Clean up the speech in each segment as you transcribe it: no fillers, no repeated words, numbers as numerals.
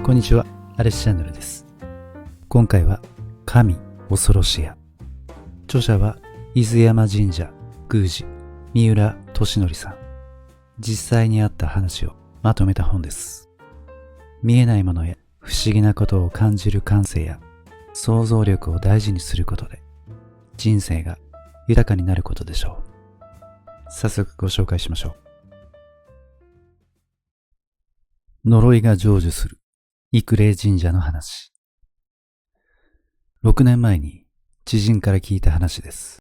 こんにちは、アレスチャンネルです。今回は神恐ろしや。著者は伊豆山神社宮司三浦俊則さん。実際にあった話をまとめた本です。見えないものや不思議なことを感じる感性や想像力を大事にすることで人生が豊かになることでしょう。早速ご紹介しましょう。呪いが成就する育霊神社の話。6年前に知人から聞いた話です。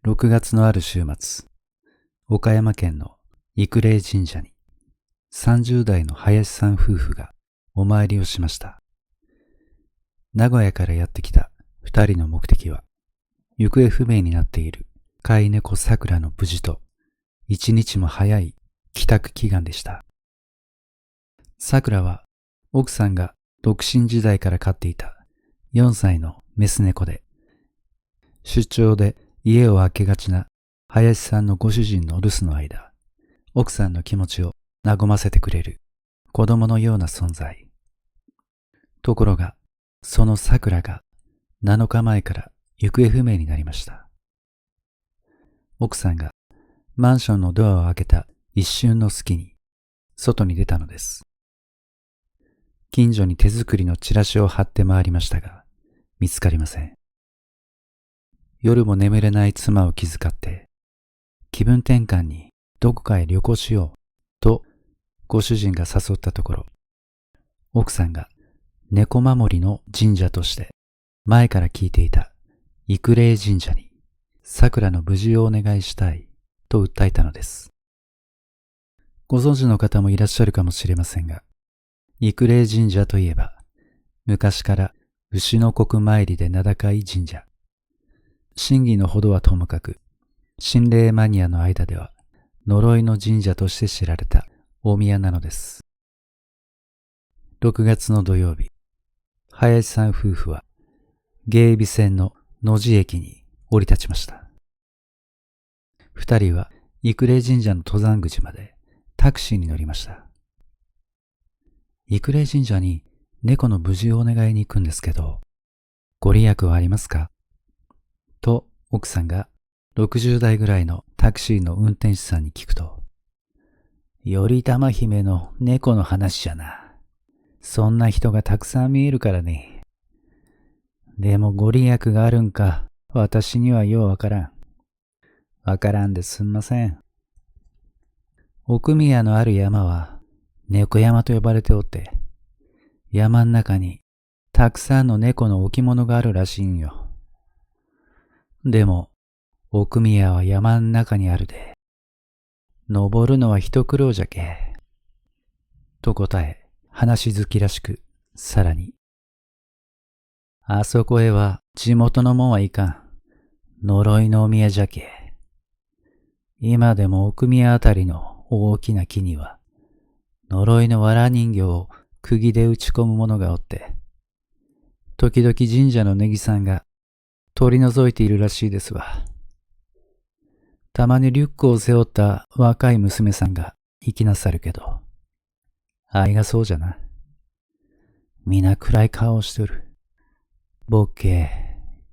6月のある週末、岡山県の育霊神社に30代の林さん夫婦がお参りをしました。名古屋からやってきた2人の目的は、行方不明になっている飼い猫さくらの無事と一日も早い帰宅祈願でした。さくらは奥さんが独身時代から飼っていた4歳のメス猫で、出張で家を空けがちな林さんのご主人の留守の間、奥さんの気持ちを和ませてくれる子供のような存在。ところが、そのさくらが7日前から行方不明になりました。奥さんがマンションのドアを開けた一瞬の隙に外に出たのです。近所に手作りのチラシを貼って回りましたが、見つかりません。夜も眠れない妻を気遣って、気分転換にどこかへ旅行しようとご主人が誘ったところ、奥さんが猫守りの神社として前から聞いていた育霊神社に桜の無事をお願いしたいと訴えたのです。ご存知の方もいらっしゃるかもしれませんが、育霊神社といえば、昔から牛の国参りで名高い神社。真偽のほどはともかく、心霊マニアの間では呪いの神社として知られた大宮なのです。6月の土曜日、林さん夫婦は芸備線の野地駅に降り立ちました。二人は育霊神社の登山口までタクシーに乗りました。育霊神社に猫の無事をお願いに行くんですけど、ご利益はありますか？と奥さんが60代ぐらいのタクシーの運転手さんに聞くと、頼玉姫の猫の話じゃな。そんな人がたくさん見えるからね。でもご利益があるんか、私にはようわからん。わからんですんません。奥宮のある山は猫山と呼ばれておって、山ん中にたくさんの猫の置物があるらしいんよ。でも、奥宮は山ん中にあるで、登るのは一苦労じゃけ。と答え、話好きらしく、さらに、あそこへは地元のもんはいかん。呪いのお宮じゃけ。今でも奥宮あたりの大きな木には、呪いの藁人形を釘で打ち込む者がおって、時々神社のネギさんが取り除いているらしいですわ。たまにリュックを背負った若い娘さんが行きなさるけど、あいがそうじゃな。皆暗い顔をしておる。ボッケー、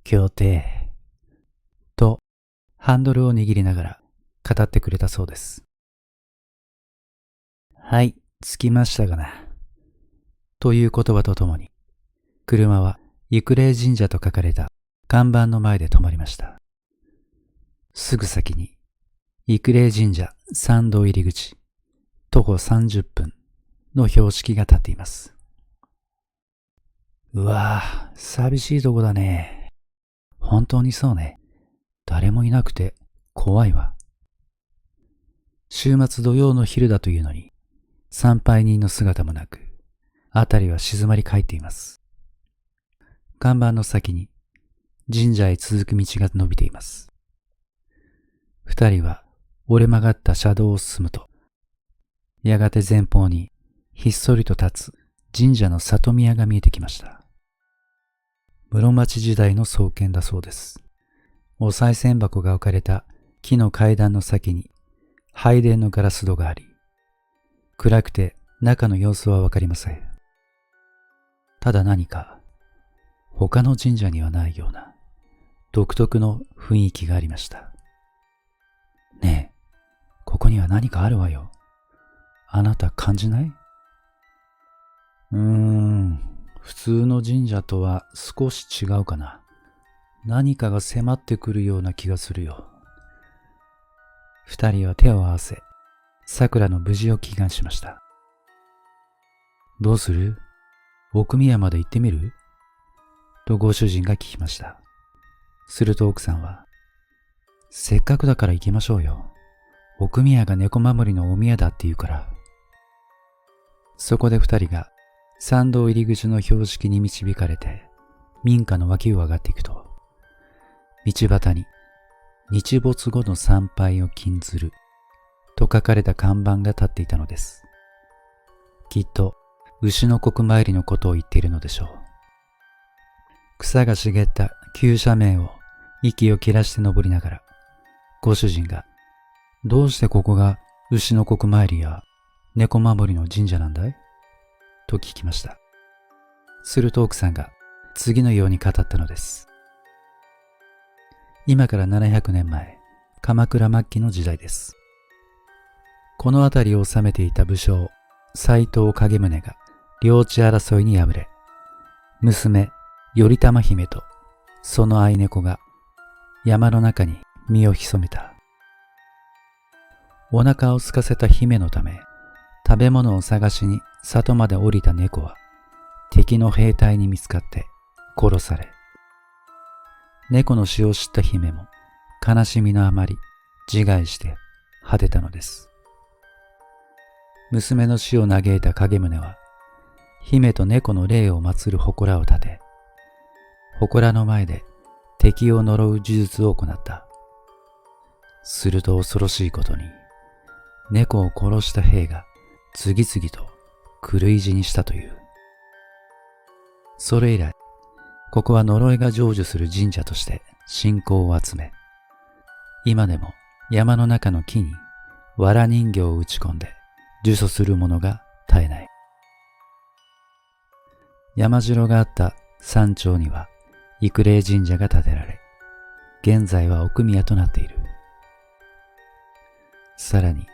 協定、とハンドルを握りながら語ってくれたそうです。はい、着きましたがな。という言葉とともに、車は育霊神社と書かれた看板の前で止まりました。すぐ先に、育霊神社参道入り口、徒歩30分の標識が立っています。うわぁ、寂しいとこだね。本当にそうね。誰もいなくて怖いわ。週末土曜の昼だというのに、参拝人の姿もなく、辺りは静まり返っています。看板の先に神社へ続く道が伸びています。二人は折れ曲がった車道を進むと、やがて前方にひっそりと立つ神社の里宮が見えてきました。室町時代の創建だそうです。お賽銭箱が置かれた木の階段の先に拝殿のガラス戸があり、暗くて中の様子はわかりません。ただ何か他の神社にはないような独特の雰囲気がありました。ねえ、ここには何かあるわよ。あなた感じない？普通の神社とは少し違うかな。何かが迫ってくるような気がするよ。二人は手を合わせ、桜の無事を祈願しました。どうする？奥宮まで行ってみる？とご主人が聞きました。すると奥さんは、せっかくだから行きましょうよ。奥宮が猫守りのお宮だって言うから。そこで二人が参道入り口の標識に導かれて民家の脇を上がっていくと、道端に日没後の参拝を禁ずると書かれた看板が立っていたのです。きっと牛の国参りのことを言っているのでしょう。草が茂った急斜面を息を切らして登りながら、ご主人が、どうしてここが牛の国参りや猫守りの神社なんだい？と聞きました。すると奥さんが次のように語ったのです。今から700年前、鎌倉末期の時代です。この辺りを治めていた武将、斎藤景宗が領地争いに敗れ、娘、頼玉姫とその愛猫が山の中に身を潜めた。お腹を空かせた姫のため、食べ物を探しに里まで降りた猫は敵の兵隊に見つかって殺され、猫の死を知った姫も悲しみのあまり自害して果てたのです。娘の死を嘆いた景宗は、姫と猫の霊を祀る祠を建て、祠の前で敵を呪う呪術を行った。すると恐ろしいことに、猫を殺した兵が次々と狂い死にしたという。それ以来、ここは呪いが成就する神社として信仰を集め、今でも山の中の木に藁人形を打ち込んで呪詛する者が絶えない。山城があった山頂には育霊神社が建てられ、現在は奥宮となっている。さらに、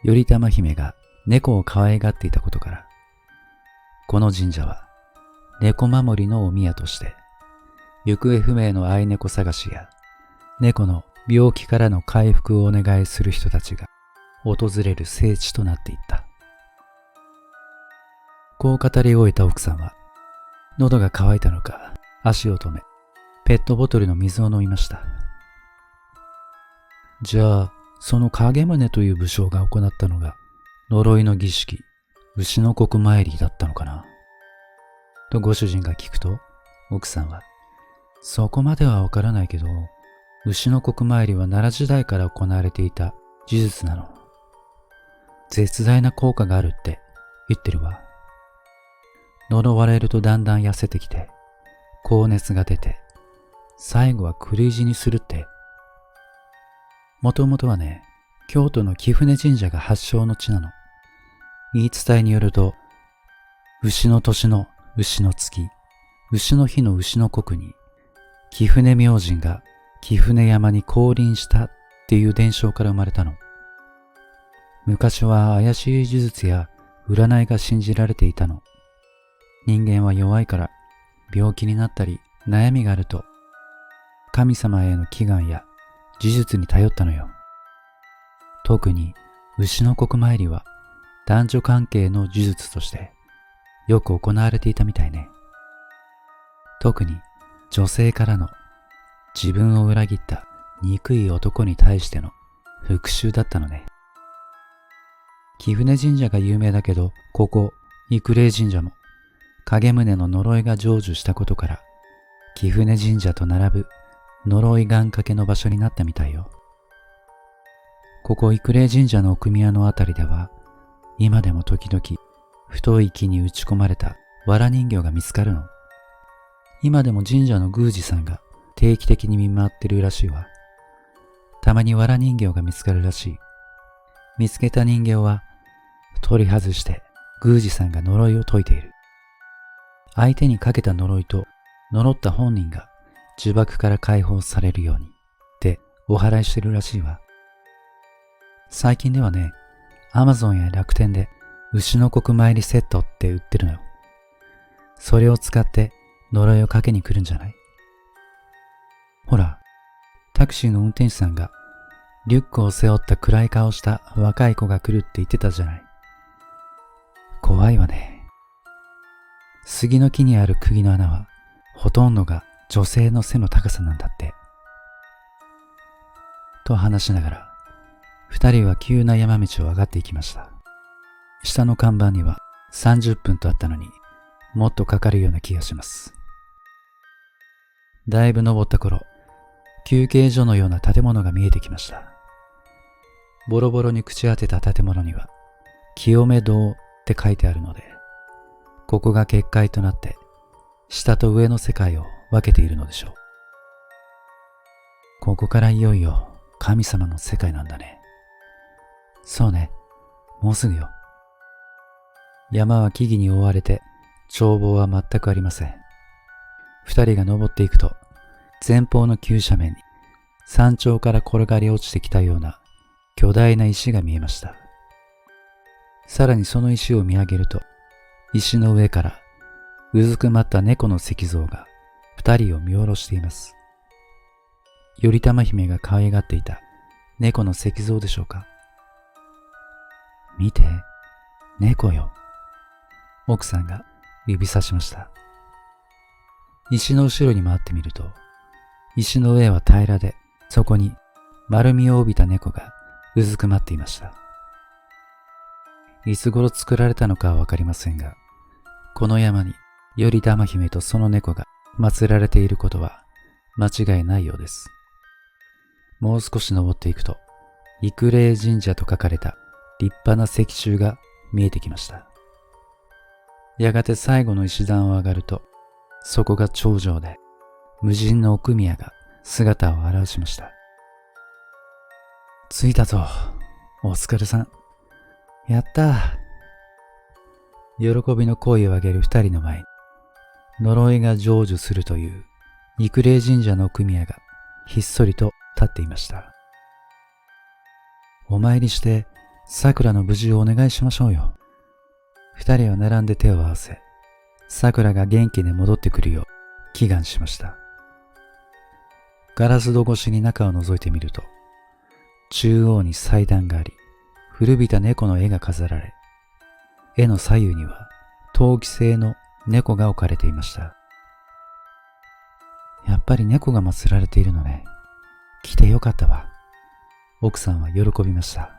頼玉姫が猫を可愛がっていたことから、この神社は猫守りのお宮として、行方不明の愛猫探しや猫の病気からの回復をお願いする人たちが訪れる聖地となっていった。こう語り終えた奥さんは、喉が渇いたのか足を止め、ペットボトルの水を飲みました。じゃあ、その景宗という武将が行ったのが呪いの儀式、牛の国参りだったのかなとご主人が聞くと、奥さんは、そこまではわからないけど、牛の国参りは奈良時代から行われていた呪術なの。絶大な効果があるって言ってるわ。呪われるとだんだん痩せてきて、高熱が出て、最後は狂い死にするって。もともとはね、京都の貴船神社が発祥の地なの。言い伝えによると、牛の年の牛の月、牛の日の牛の国に、貴船明神が貴船山に降臨したっていう伝承から生まれたの。昔は怪しい呪術や占いが信じられていたの。人間は弱いから病気になったり悩みがあると神様への祈願や呪術に頼ったのよ。特に牛の国参りは男女関係の呪術としてよく行われていたみたいね。特に女性からの自分を裏切った憎い男に対しての復讐だったのね。貴船神社が有名だけど、ここ育霊神社も景宗の呪いが成就したことから貴船神社と並ぶ呪い願掛けの場所になったみたいよ。ここ育霊神社の奥宮のあたりでは今でも時々太い木に打ち込まれた藁人形が見つかるの。今でも神社の宮司さんが定期的に見回ってるらしいわ。たまに藁人形が見つかるらしい。見つけた人形は取り外して宮司さんが呪いを解いている。相手にかけた呪いと呪った本人が呪縛から解放されるようにってお祓いしてるらしいわ。最近ではね、アマゾンや楽天で牛の国参りセットって売ってるのよ。それを使って呪いをかけに来るんじゃない？ほら、タクシーの運転手さんがリュックを背負った暗い顔した若い子が来るって言ってたじゃない。怖いわね。杉の木にある釘の穴はほとんどが女性の背の高さなんだって。と話しながら、二人は急な山道を上がっていきました。下の看板には30分とあったのに、もっとかかるような気がします。だいぶ登った頃、休憩所のような建物が見えてきました。ボロボロに朽ち果てた建物には、清め堂って書いてあるので、ここが結界となって、下と上の世界を分けているのでしょう。ここからいよいよ神様の世界なんだね。そうね、もうすぐよ。山は木々に覆われて、眺望は全くありません。二人が登っていくと、前方の急斜面に山頂から転がり落ちてきたような巨大な石が見えました。さらにその石を見上げると、石の上からうずくまった猫の石像が二人を見下ろしています。頼玉姫が可愛がっていた猫の石像でしょうか。見て、猫よ。奥さんが指さしました。石の後ろに回ってみると、石の上は平らで、そこに丸みを帯びた猫がうずくまっていました。いつ頃作られたのかはわかりませんが、この山に頼玉姫とその猫が祀られていることは間違いないようです。もう少し登っていくと、育霊神社と書かれた立派な石柱が見えてきました。やがて最後の石段を上がると、そこが頂上で、無人の奥宮が姿を現しました。着いたぞ、お疲れさん。やったー。喜びの声を上げる二人の前に、呪いが成就するという育霊神社の奥宮がひっそりと立っていました。お参りして、桜の無事をお願いしましょうよ。二人は並んで手を合わせ、桜が元気で戻ってくるよう祈願しました。ガラス戸越しに中を覗いてみると、中央に祭壇があり、古びた猫の絵が飾られ、絵の左右には陶器製の猫が置かれていました。やっぱり猫が祀られているのね。来てよかったわ。奥さんは喜びました。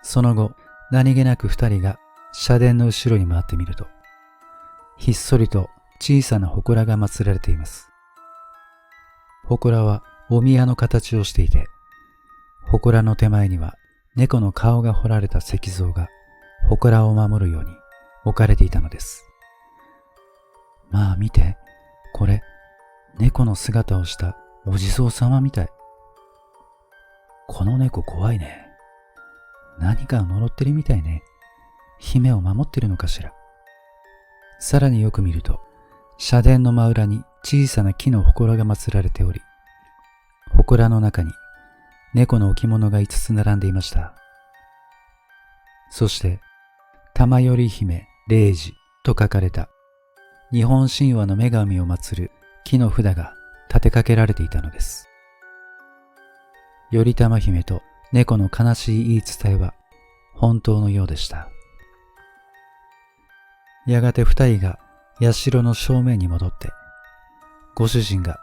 その後、何気なく二人が社殿の後ろに回ってみると、ひっそりと小さな祠が祀られています。祠はお宮の形をしていて、祠の手前には猫の顔が彫られた石像が祠を守るように置かれていたのです。まあ見て、これ、猫の姿をしたお地蔵様みたい。この猫怖いね。何かを呪ってるみたいね。姫を守ってるのかしら。さらによく見ると、社殿の真裏に小さな木の祠が祀られており、祠の中に猫の置物が5つ並んでいました。そして、玉頼姫霊児と書かれた日本神話の女神を祀る木の札が立てかけられていたのです。頼玉姫と猫の悲しい言い伝えは本当のようでした。やがて二人が社の正面に戻って、ご主人が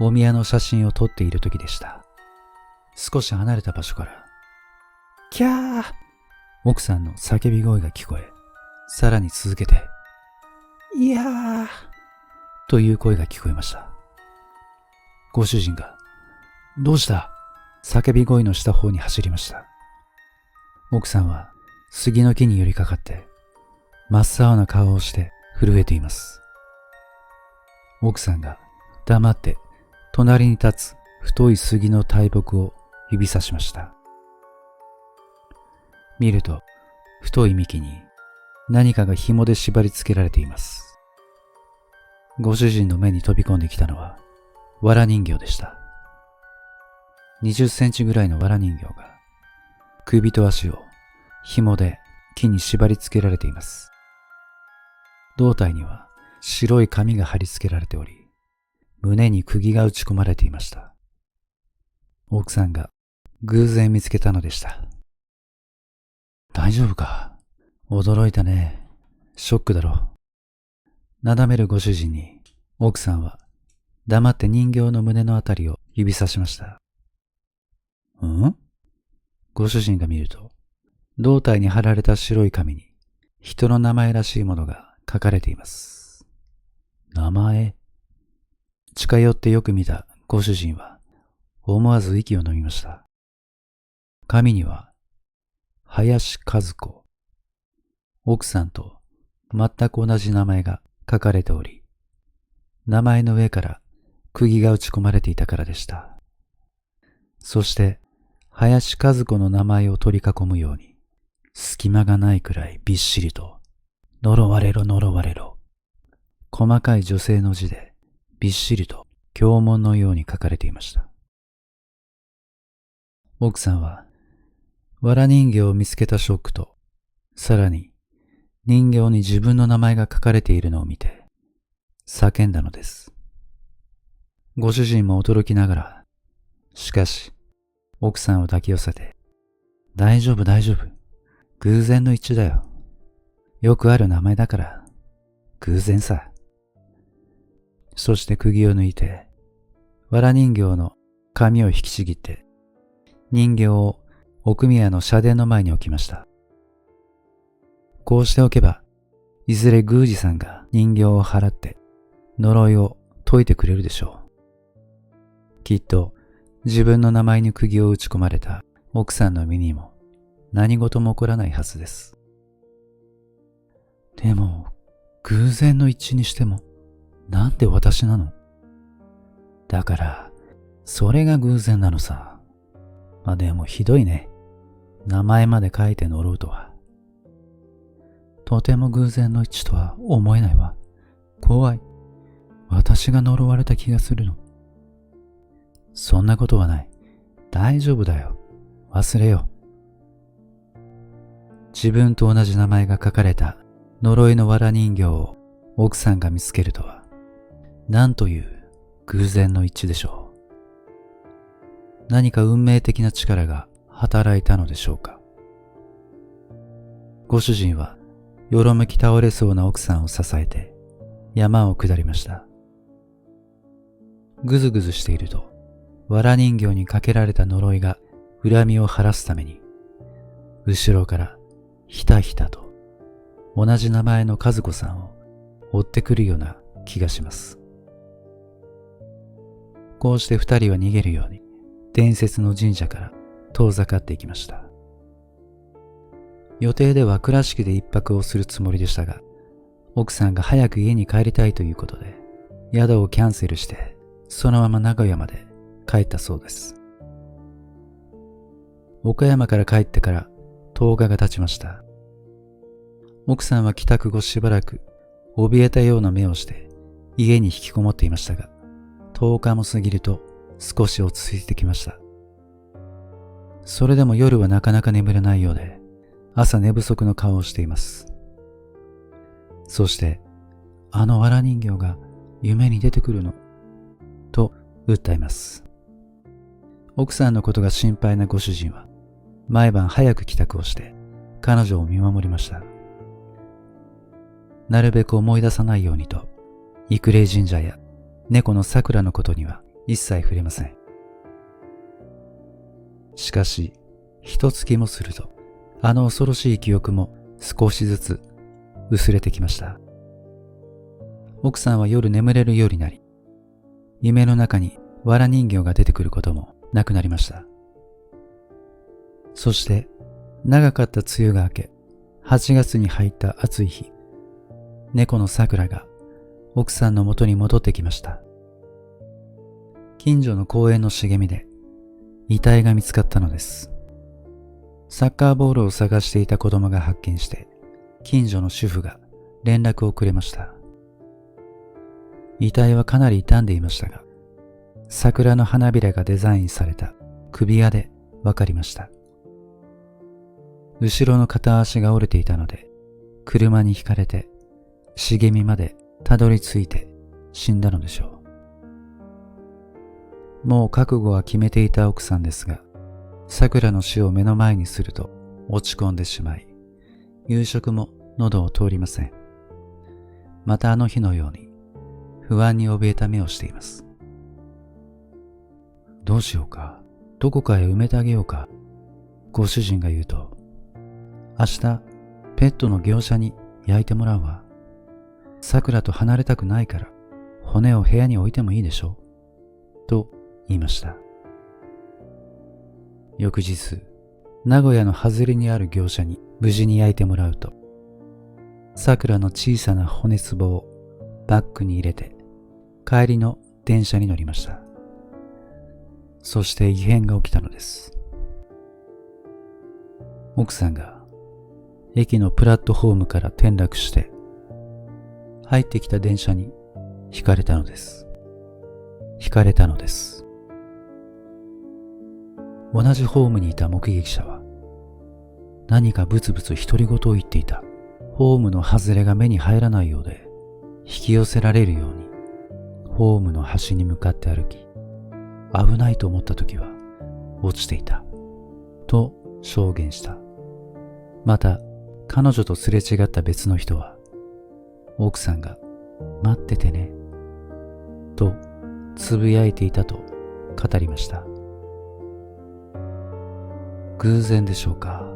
お宮の写真を撮っている時でした。少し離れた場所から、キャー！奥さんの叫び声が聞こえ、さらに続けて、いやー！という声が聞こえました。ご主人が、どうした？叫び声のした方に走りました。奥さんは杉の木に寄りかかって、真っ青な顔をして震えています。奥さんが黙って隣に立つ太い杉の大木を指さしました。見ると太い幹に何かが紐で縛り付けられています。ご主人の目に飛び込んできたのは、藁人形でした。20センチぐらいの藁人形が、首と足を紐で木に縛り付けられています。胴体には白い紙が貼り付けられており、胸に釘が打ち込まれていました。奥さんが偶然見つけたのでした。大丈夫か？驚いたね。ショックだろ。なだめるご主人に、奥さんは黙って人形の胸のあたりを指さしました。ご主人が見ると、胴体に貼られた白い紙に人の名前らしいものが書かれています。名前？近寄ってよく見たご主人は思わず息を飲みました。紙には、林和子。奥さんと全く同じ名前が書かれており、名前の上から釘が打ち込まれていたからでした。そして、林和子の名前を取り囲むように、隙間がないくらいびっしりと、呪われろ呪われろ。細かい女性の字で、びっしりと経文のように書かれていました。奥さんは、藁人形を見つけたショックと、さらに人形に自分の名前が書かれているのを見て、叫んだのです。ご主人も驚きながら、しかし、奥さんを抱き寄せて、大丈夫大丈夫。偶然の一致だよ。よくある名前だから、偶然さ。そして釘を抜いて、藁人形の髪を引きちぎって、人形を奥宮の社殿の前に置きました。こうしておけば、いずれ宮司さんが人形を払って呪いを解いてくれるでしょう。きっと自分の名前に釘を打ち込まれた奥さんの身にも何事も起こらないはずです。でも、偶然の一致にしても、なんで私なの？だから、それが偶然なのさ。まあでもひどいね。名前まで書いて呪うとは。とても偶然の一致とは思えないわ。怖い。私が呪われた気がするの。そんなことはない。大丈夫だよ。忘れよう。自分と同じ名前が書かれた呪いの藁人形を奥さんが見つけるとは、なんという偶然の一致でしょう。何か運命的な力が働いたのでしょうか。ご主人はよろめき倒れそうな奥さんを支えて山を下りました。ぐずぐずしていると、藁人形にかけられた呪いが恨みを晴らすために、後ろからひたひたと同じ名前の和子さんを追ってくるような気がします。こうして二人は逃げるように伝説の神社から遠ざかっていきました。予定では倉敷で一泊をするつもりでしたが、奥さんが早く家に帰りたいということで、宿をキャンセルして、そのまま名古屋まで帰ったそうです。岡山から帰ってから10日が経ちました。奥さんは帰宅後しばらく怯えたような目をして家に引きこもっていましたが、10日も過ぎると少し落ち着いてきました。それでも夜はなかなか眠れないようで、朝寝不足の顔をしています。そして、あの藁人形が夢に出てくるの、と訴えます。奥さんのことが心配なご主人は、毎晩早く帰宅をして、彼女を見守りました。なるべく思い出さないようにと、育霊神社や猫の桜のことには一切触れません。しかし、一月もすると、あの恐ろしい記憶も少しずつ薄れてきました。奥さんは夜眠れるようになり、夢の中に藁人形が出てくることもなくなりました。そして長かった梅雨が明け、8月に入った暑い日、猫の桜が奥さんの元に戻ってきました。近所の公園の茂みで遺体が見つかったのです。サッカーボールを探していた子供が発見して近所の主婦が連絡をくれました。遺体はかなり傷んでいましたが、桜の花びらがデザインされた首輪でわかりました。後ろの片足が折れていたので、車にひかれて茂みまでたどり着いて死んだのでしょう。もう覚悟は決めていた奥さんですが、桜の死を目の前にすると落ち込んでしまい、夕食も喉を通りません。またあの日のように不安に怯えた目をしています。どうしようか、どこかへ埋めてあげようか、ご主人が言うと、明日ペットの業者に焼いてもらうわ。桜と離れたくないから骨を部屋に置いてもいいでしょと言いました。翌日、名古屋の外れにある業者に無事に焼いてもらうと、桜の小さな骨壺をバッグに入れて帰りの電車に乗りました。そして異変が起きたのです。奥さんが駅のプラットホームから転落して入ってきた電車にひかれたのです。同じホームにいた目撃者は、何かブツブツ独り言を言っていた。ホームの外れが目に入らないようで、引き寄せられるようにホームの端に向かって歩き、危ないと思った時は落ちていたと証言した。また彼女とすれ違った別の人は、奥さんが待っててねとつぶやいていたと語りました。偶然でしょうか。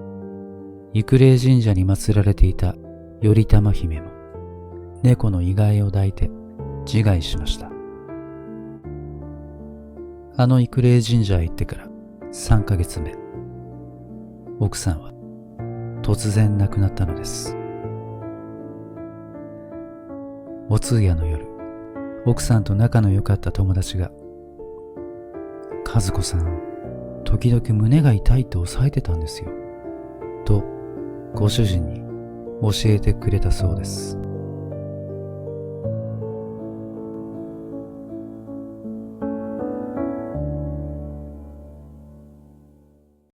育霊神社に祀られていた頼玉姫も猫の遺骸を抱いて自害しました。あの育霊神社へ行ってから3ヶ月目、奥さんは突然亡くなったのです。お通夜の夜、奥さんと仲の良かった友達が、和子さん、時々胸が痛いと抑えてたんですよとご主人に教えてくれたそうです。